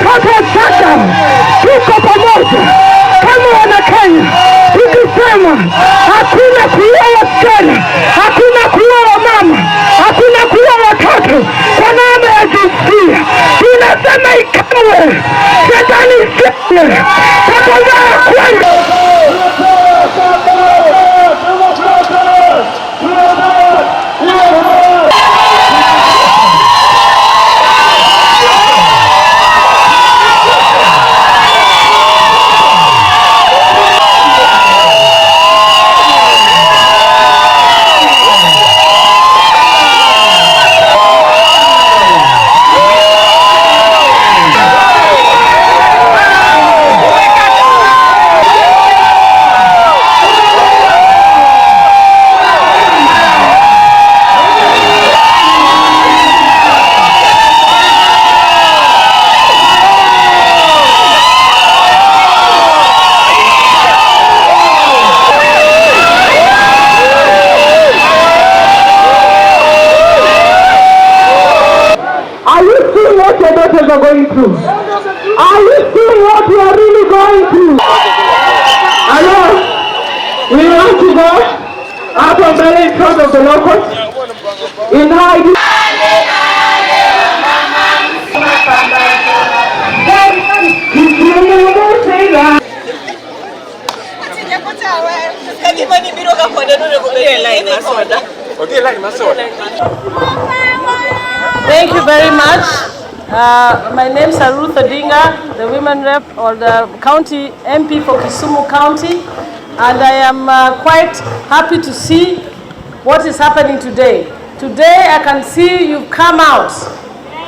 watoto sasa tuko pamoja kama wana Kenya, tukisema hakuna kuua wasichana, hakuna kuua wamama, hakuna kuua watoto kwa namna ya jinsia. Tunasema ikawe shetani shetani tutakwenda kwenda. Are going through? Are you seeing what we are really going through? Hello? We want to go up and belly in front of the locals in high. Thank you very much. My name is Ruth Odinga, the women rep or the county MP for Kisumu County, and I am quite happy to see what is happening today. Today I can see you've come out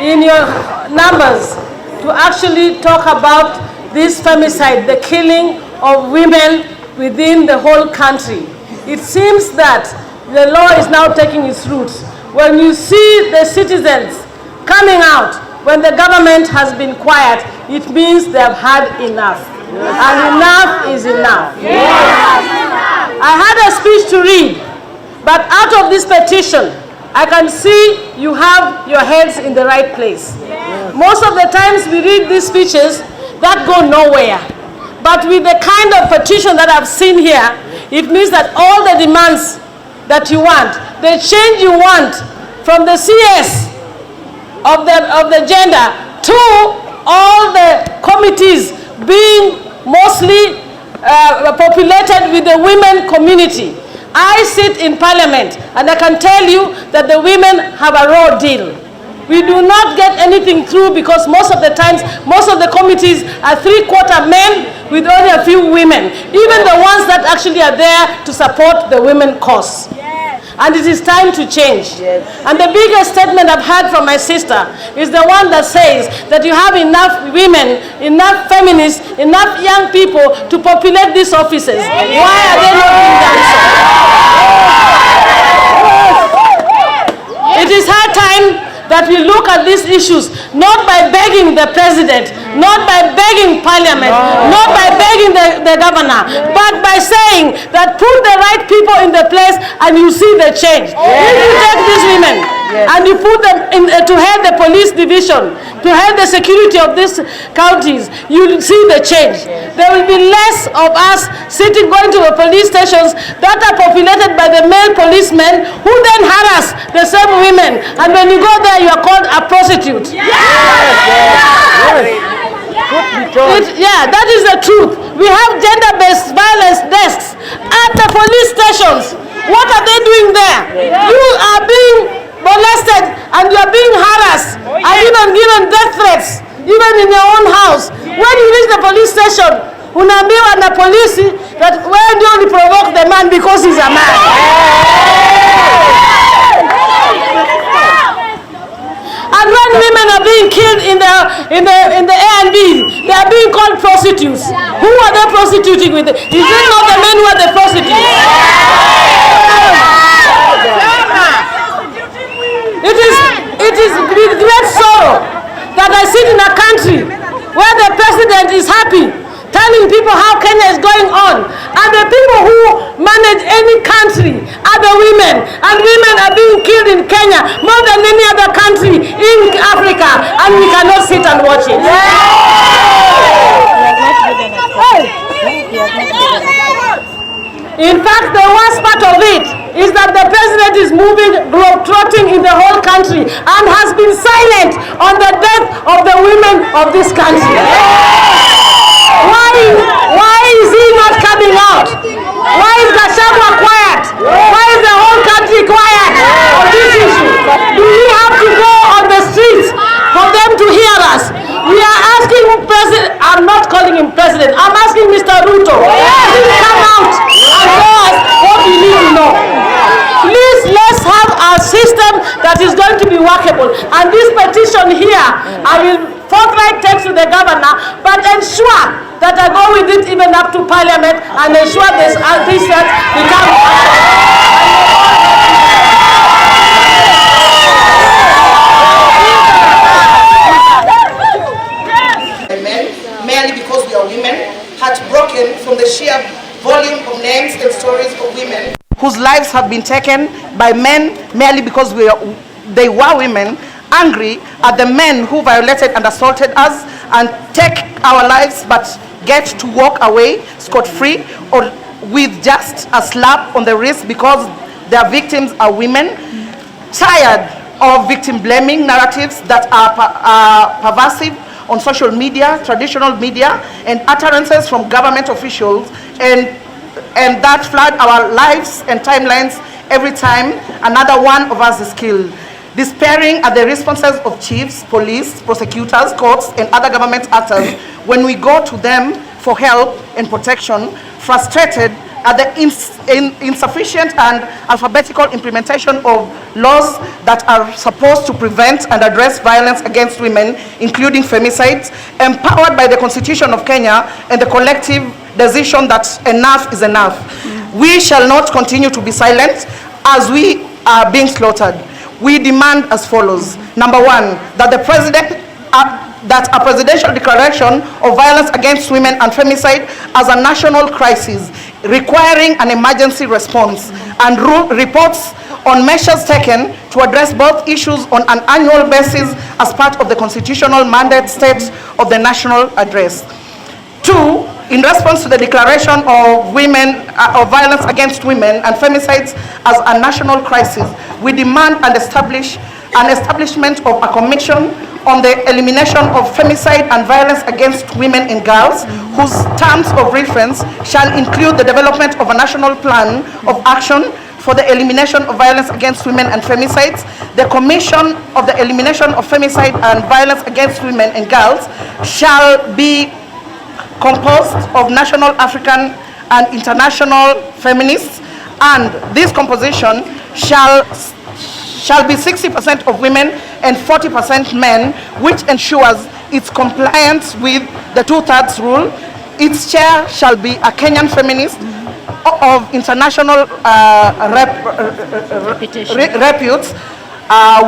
in your numbers to actually talk about this femicide, the killing of women within the whole country. It seems that the law is now taking its roots. When you see the citizens coming out, when the government has been quiet, it means they have had enough. Yes. And enough is enough. Yes. I had a speech to read, but out of this petition, I can see you have your heads in the right place. Yes. Most of the times we read these speeches that go nowhere. But with the kind of petition that I've seen here, it means that all the demands that you want, the change you want from the CS of the gender to all the committees being mostly populated with the women community. I sit in parliament and I can tell you that the women have a raw deal. We do not get anything through because most of the times, most of the committees are 3/4 men with only a few women, even the ones that actually are there to support the women cause. And it is time to change. Yes. And the biggest statement I've heard from my sister is the one that says that you have enough women, enough feminists, enough young people to populate these offices. Yes. Why are they not being done so? Yes. It is high time that we look at these issues, not by begging the president, not by begging parliament, not by begging the governor, but by saying that put the right people in the place and you see the change. If you take these women and you put them in, to head the police division, to head the security of these counties, you will see the change. There will be less of us going to the police stations that are populated by the male policemen who then harass the same women. And when you go there, you are called a prostitute. That is the truth. We have gender-based violence desks at the police stations. What are they doing there? You are being molested and you are being harassed and even given death threats, even in your own house. When you reach the police station, unaambiwa na polisi that wewe ndio uliprovoke the man because he's a man. And when women are being killed in the A&B, they are being called prostitutes. Who are they prostituting with? Is it not the men who are the prostitutes? It is with great sorrow that I sit in a country where the president is happy, telling people how Kenya is going on, and the people who manage any country are the women, and women are being killed in Kenya more than any other country in Africa, and we cannot sit and watch it. In fact, the worst part of it is that the president is moving globe-trotting in the whole country and has been silent on the death of the women of this country. Why is he not coming out? Why is Gachagua quiet? Why is the whole country quiet on this issue? Do we have to go on the streets for them to hear us? We are asking President, I'm not calling him President, I'm asking Mr. Ruto, please come out and tell us what we need to know. Please, let's have a system that is going to be workable. And this petition here, I will forthright text to the governor, but ensure that I go with it even up to Parliament and ensure this become merely because we are women, heartbroken from the sheer volume of names and stories of women whose lives have been taken by men merely because they were women, angry at the men who violated and assaulted us and take our lives but get to walk away scot-free or with just a slap on the wrist because their victims are women. Tired of victim blaming narratives that are pervasive on social media, traditional media, and utterances from government officials, and that flood our lives and timelines every time another one of us is killed. Despairing at the responses of chiefs, police, prosecutors, courts, and other government actors when we go to them for help and protection, frustrated at the insufficient and alphabetical implementation of laws that are supposed to prevent and address violence against women, including femicides, empowered by the Constitution of Kenya and the collective decision that enough is enough. We shall not continue to be silent as we are being slaughtered. We demand as follows. Number one, that the president that a presidential declaration of violence against women and femicide as a national crisis requiring an emergency response, and reports on measures taken to address both issues on an annual basis as part of the constitutional mandate State of the National Address. Two, in response to the declaration of violence against women and femicides as a national crisis, we demand an establishment of a commission on the elimination of femicide and violence against women and girls, whose terms of reference shall include the development of a national plan of action for the elimination of violence against women and femicides. The Commission of the Elimination of Femicide and Violence Against Women and Girls shall be composed of national, African, and international feminists, and this composition shall be 60% of women and 40% men, which ensures its compliance with the 2/3 rule. Its chair shall be a Kenyan feminist of international repute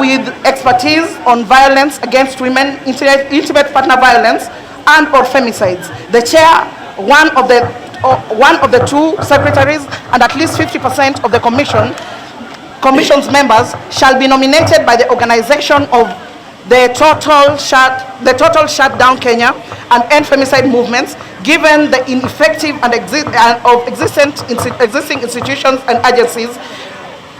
with expertise on violence against women, intimate partner violence, and or femicides. The chair, one of the two secretaries, and at least 50% of the commission's members shall be nominated by the organization of the Total Shutdown Kenya and End Femicide movements, given the ineffective and existing institutions and agencies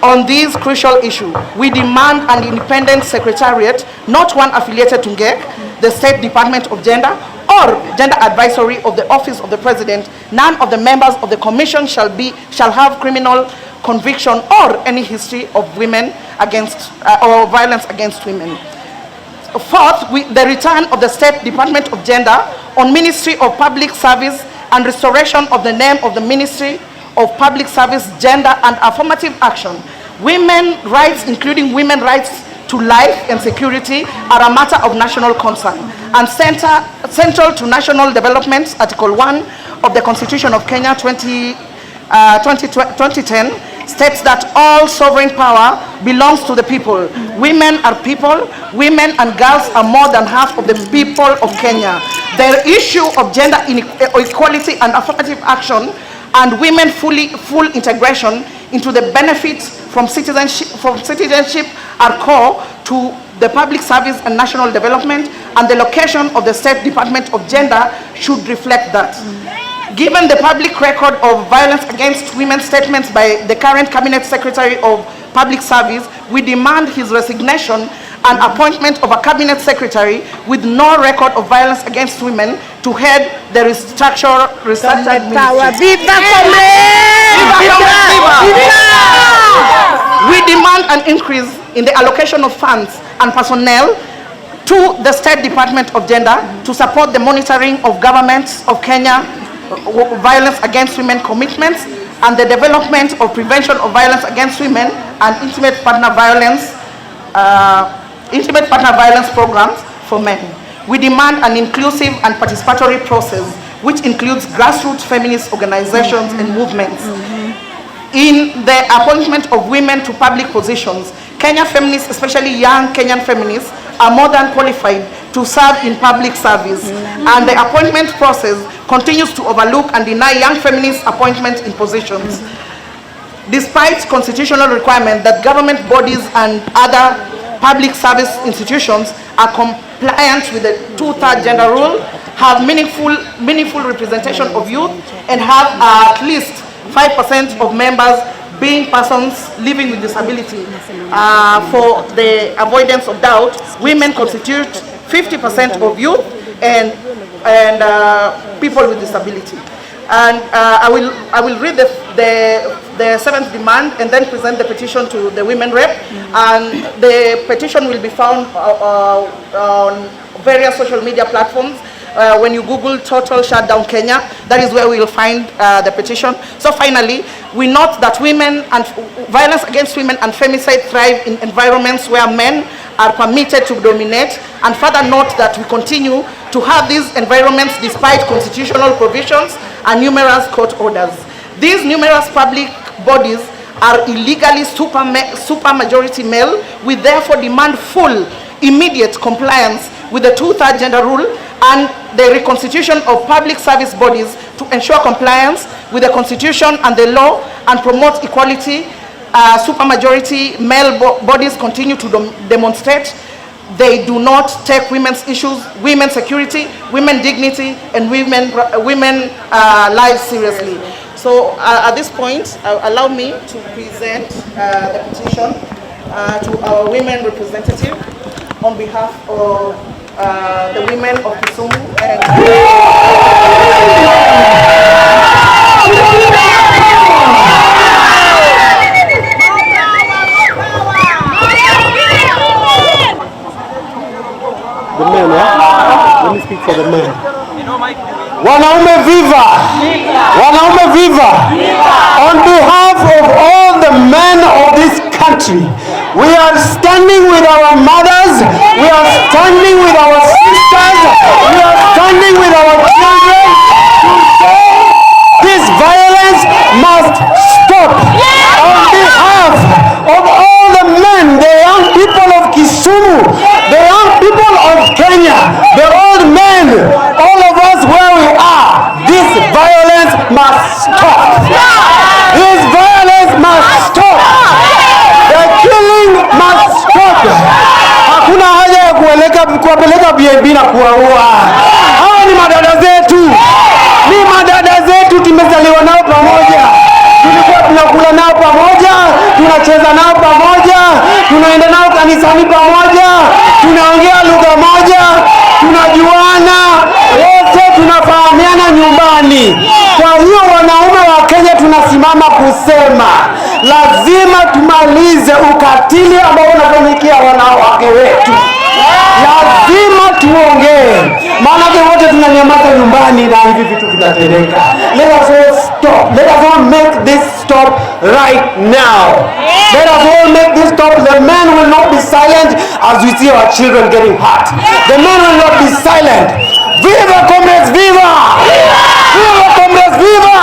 on this crucial issue. We demand an independent secretariat, not one affiliated to NGEK, the State Department of Gender, or Gender Advisory of the Office of the President. None of the members of the commission shall have criminal conviction or any history of women against or violence against women. Fourth, the return of the State Department of Gender on Ministry of Public Service and restoration of the name of the Ministry of Public Service, Gender and Affirmative Action. Women rights, including women rights to life and security, are a matter of national concern and central to national development. Article 1 of the Constitution of Kenya 2010 states that all sovereign power belongs to the people. Women are people. Women and girls are more than half of the people of Kenya. The issue of gender inequality and affirmative action and women full integration into the benefits from citizenship are core to the public service and national development, and the location of the State Department of Gender should reflect that. Given the public record of violence against women statements by the current Cabinet Secretary of Public Service, we demand his resignation and appointment of a Cabinet Secretary with no record of violence against women to head the restructured ministry. We demand an increase in the allocation of funds and personnel to the State Department of Gender to support the monitoring of governments of Kenya violence against women commitments and the development of prevention of violence against women and intimate partner violence programs for men. We demand an inclusive and participatory process which includes grassroots feminist organizations and movements. In the appointment of women to public positions, Kenya feminists, especially young Kenyan feminists, are more than qualified to serve in public service, and the appointment process continues to overlook and deny young feminists appointment in positions. Despite constitutional requirement that government bodies and other public service institutions are compliant with the 2/3 gender rule, have meaningful representation of youth, and have at least 5% of members being persons living with disability. For the avoidance of doubt, women constitute 50% of youth and people with disability. And I will read the seventh demand and then present the petition to the women rep. And the petition will be found on various social media platforms. When you Google total shutdown Kenya, that is where we will find the petition. So finally, we note that women and violence against women and femicide thrive in environments where men are permitted to dominate, and further note that we continue to have these environments despite constitutional provisions and numerous court orders. These numerous public bodies are illegally super majority male. We therefore demand full, immediate compliance with the 2/3 gender rule and the reconstitution of public service bodies to ensure compliance with the constitution and the law and promote equality. Supermajority male bodies continue to demonstrate. They do not take women's issues, women's security, women's dignity, and women lives seriously. So at this point, allow me to present the petition to our women representative on behalf of the women of Kisumu and the men, let me speak for the men. Wanaume viva! Wanaume viva! On behalf of all the men of this country, we are standing with our mothers, we are standing with our sisters, we are standing with our children to say this violence must stop. On behalf of all the men, the young people of Kisumu, the young people of Kenya, the old men, all of us where we are, this violence must stop. This violence must stop. The killing must stop. Hakuna haja ya kuwapeleka BNB na kuwaua. Hawa ni madada zetu. Ni madada zetu, tumezaliwa nao pamoja. Tulikuwa tunakula nao pamoja, tunacheza nao pamoja, tunaenda nao kanisani pamoja, tunaongea lugha moja, tunajuana, wote tunafahamiana nyumbani. Kwa hiyo wanaume wa Kenya tunasimama kusema lazima tumalize ukatili ambao unafanyikia wanawake wetu. Lazima tuongee, maana wote tunanyamaza nyumbani na hivi vitu vinatendeka. Let us all stop. Let us all make this stop right now. Let us all make this stop. The men will not be silent as we see our children getting hurt. The men will not be silent. Viva comrades, viva! Viva comrades, viva!